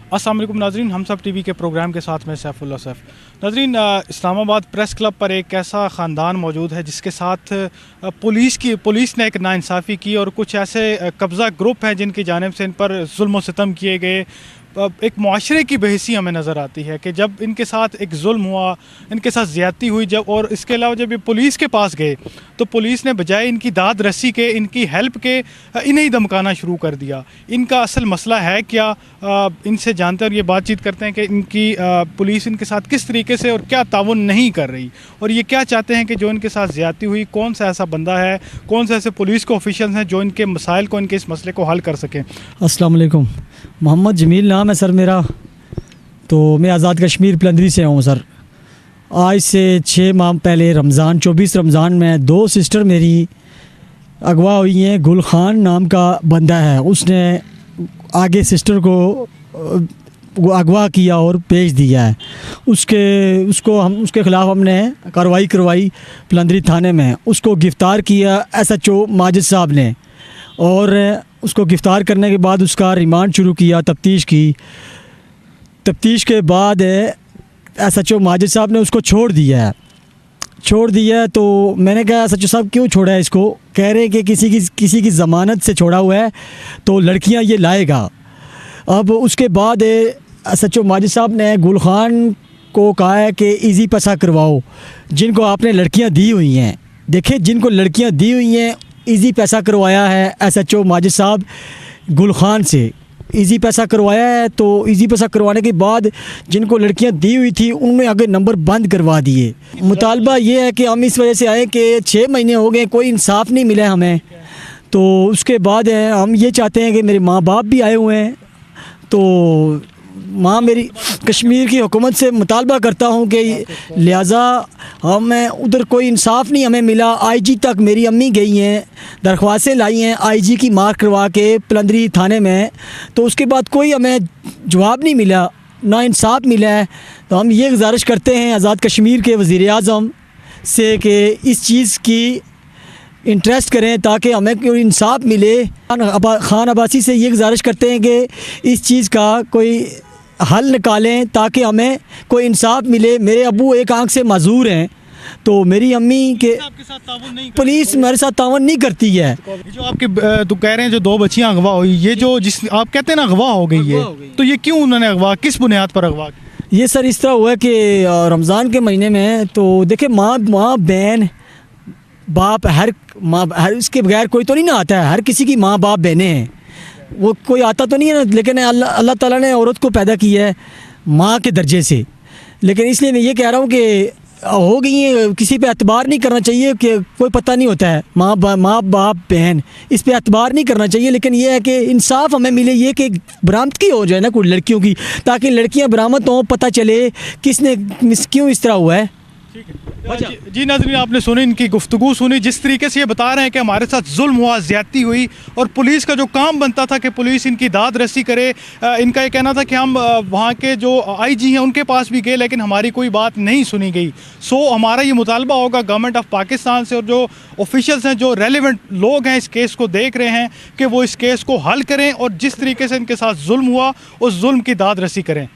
अस्सलाम वालेकुम नाजरीन, हम सब टीवी के प्रोग्राम के साथ में सैफुल्लाह सैफ। नाजरीन, इस्लामाबाद प्रेस क्लब पर एक ऐसा ख़ानदान मौजूद है जिसके साथ पुलिस ने एक नाइंसाफ़ी की और कुछ ऐसे कब्ज़ा ग्रुप हैं जिनकी जानिब से इन पर जुल्म व सितम किए गए। एक मुआशरे की बेहिसी हमें नज़र आती है कि जब इनके साथ एक जुल्म हुआ, इनके साथ ज़्यादती हुई, जब और इसके अलावा जब ये पुलिस के पास गए तो पुलिस ने बजाय इनकी दाद रस्सी के, इनकी हेल्प के, इन्हें ही धमकाना शुरू कर दिया। इनका असल मसला है क्या, इनसे जानते हैं और ये बातचीत करते हैं कि इनकी पुलिस इनके साथ किस तरीके से और क्या ताउन नहीं कर रही और ये क्या चाहते हैं कि जो इनके साथ ज़्यादती हुई, कौन सा ऐसा बंदा है, कौन से ऐसे पुलिस के ऑफिशियल्स हैं जो इनके मसाइल को, इनके इस मसले को हल कर सकें। अस्सलाम वालेकुम, मोहम्मद जमील नाम है सर मेरा। तो मैं आज़ाद कश्मीर पलंदरी से हूँ सर। आज से 6 माह पहले रमज़ान 24 रमज़ान में 2 सिस्टर मेरी अगवा हुई हैं। गुल खान नाम का बंदा है, उसने आगे सिस्टर को अगवा किया और भेज दिया है। उसके ख़िलाफ़ हमने कार्रवाई करवाई पलंदरी थाने में। उसको गिरफ़्तार किया SHO माजिद साहब ने और उसको गिरफ़्तार करने के बाद उसका रिमांड शुरू किया, तफ्तीश के बाद SHO माजिद साहब ने उसको छोड़ दिया है। तो मैंने कहा SHO साहब क्यों छोड़ा है इसको? कह रहे हैं कि किसी की ज़मानत से छोड़ा हुआ है तो लड़कियां ये लाएगा। अब उसके बाद SHO माजिद साहब ने गुल खान को कहा है कि इजी पसा करवाओ, जिनको आपने लड़कियां दी हुई हैं। देखिए, जिनको लड़कियां दी हुई हैं इजी पैसा करवाया है SHO माजिद साहब गुल खान से। इजी पैसा करवाया है तो इजी पैसा करवाने के बाद जिनको लड़कियां दी हुई थी उनमें आगे नंबर बंद करवा दिए। मुतालबा ये है कि हम इस वजह से आए कि 6 महीने हो गए, कोई इंसाफ नहीं मिला हमें। तो उसके बाद हम ये चाहते हैं कि मेरे माँ बाप भी आए हुए हैं, तो माँ मेरी कश्मीर की हुकूमत से मुतालबा करता हूँ कि लिहाजा हमें उधर कोई इंसाफ नहीं हमें मिला। IG तक मेरी अम्मी गई हैं, दरख्वास्तें लाई हैं IG की मार्क करवा के पलंदरी थाने में, तो उसके बाद कोई हमें जवाब नहीं मिला, ना इंसाफ मिला है। तो हम ये गुजारिश करते हैं आज़ाद कश्मीर के वज़ीर आज़म से कि इस चीज़ की इंटरेस्ट करें ताकि हमें कोई इंसाफ मिले। खान अब्बासी से ये गुजारिश करते हैं कि इस चीज़ का कोई हल निकालें ताकि हमें कोई इंसाफ मिले। मेरे अब्बू एक आंख से माजूर हैं, तो मेरी अम्मी के पुलिस मेरे साथ तावन नहीं करती है। जो आपके तो कह रहे हैं जो 2 बच्चियां अगवा हुई, ये जो जिस आप कहते हैं ना अगवा हो गई है, तो ये क्यों उन्होंने अगवा, किस बुनियाद पर अगवा? ये सर इस तरह हुआ कि रमज़ान के महीने में तो देखिए माँ बहन बाप हर इसके बगैर कोई तो नहीं ना आता है। हर किसी की माँ बाप बहनें हैं, वो कोई आता तो नहीं है ना, लेकिन अल्लाह ताला ने औरत को पैदा किया है माँ के दर्जे से। लेकिन इसलिए मैं ये कह रहा हूँ कि हो गई है, किसी पे एतबार नहीं करना चाहिए कि कोई पता नहीं होता है माँ बाप बहन, इस पे एतबार नहीं करना चाहिए। लेकिन ये है कि इंसाफ हमें मिले, ये कि बरामदगी हो जाए ना कुछ लड़कियों की, ताकि लड़कियाँ बरामद हों, पता चले किसने क्यों इस तरह हुआ है। जी नाज़रीन, आपने सुनी, इनकी गुफ्तगू सुनी, जिस तरीके से ये बता रहे हैं कि हमारे साथ जुल्म हुआ, ज़्यादती हुई और पुलिस का जो काम बनता था कि पुलिस इनकी दाद रस्सी करे। इनका ये कहना था कि हम वहाँ के जो IG हैं उनके पास भी गए लेकिन हमारी कोई बात नहीं सुनी गई। सो हमारा ये मुतालबा होगा गवर्नमेंट ऑफ पाकिस्तान से और जो ऑफिशियल्स हैं, जो रेलिवेंट लोग हैं इस केस को देख रहे हैं, कि वो इस केस को हल करें और जिस तरीके से इनके साथ जुल्म हुआ उस जुल्म की दाद रस्सी करें।